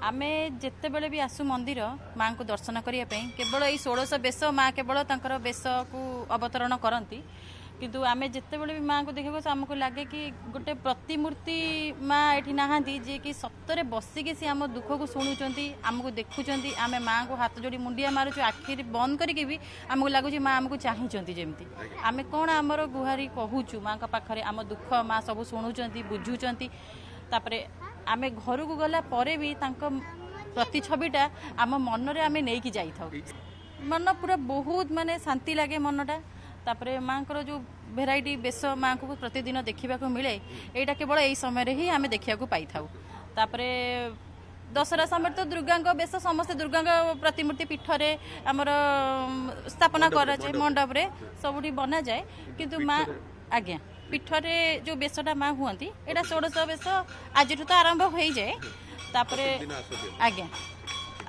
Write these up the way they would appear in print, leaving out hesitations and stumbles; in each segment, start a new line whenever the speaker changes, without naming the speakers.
आमे जिते बेले भी आसु मंदिर माँ को दर्शन करने केवल यही 1600 बेश माँ केवल तांकर बेश को अवतरण करती किंतु आमे जिते बेले भी माँ को देखा आमको लगे कि गोटे प्रतिमूर्ति माँ ये नहांती जी कि सतरे बसिकी सी आम दुख को शुणुंट आमको देखुं आम माँ को हाथ जोड़ी मुंडिया मारुचु आखिरी बंद करके भी आमको लगुच माँ आमको चाहिए जमी आम कौन आमर गुहारी कहूचु माँ का पाखरे आम दुख माँ सब शुणुंट बुझुंट तापरे आमे घर को गला परे भी तांको प्रतिछविटा आम मन रे आमे नेकी जाई थाउ मन पूरा बहुत माने शांति लगे मनटा तापरे माँ को जो भेराइटी बेश माँ को प्रतिदिन देखा मिले यहाँ केवल यही समय ही आमे देखा पाई थाउ तापरे दशहरा समय तो दुर्गा बेश समस्त दुर्गा प्रतिमूर्ति पीठरे आमर स्थापना करा जाए मंडप रे सबुठी बना जाए किंतु माँ आज्ञा पीठरे जो बेशटा माँ हुआ यहाँ 1600 बेश आज तो आरंभ हो जाए तापरे आज्ञा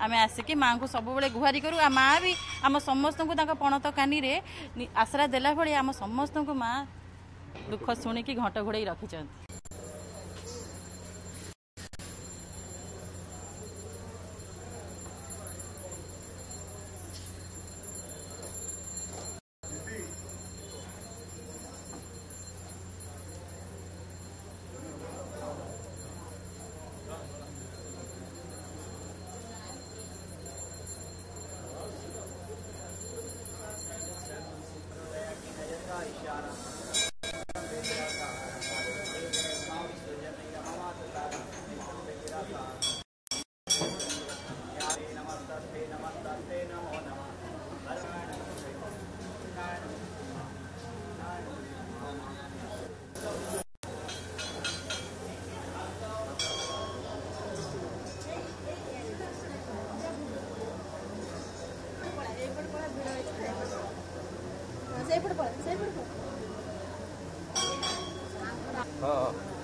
आम आसिकी माँ को सब बेले गुहारी करूँ आ माँ भी आम समस्त को पणत कानी रे आसरा देला भली आम समस्त को माँ दुख शुणिकी घंट घोड़े रखी
हाँ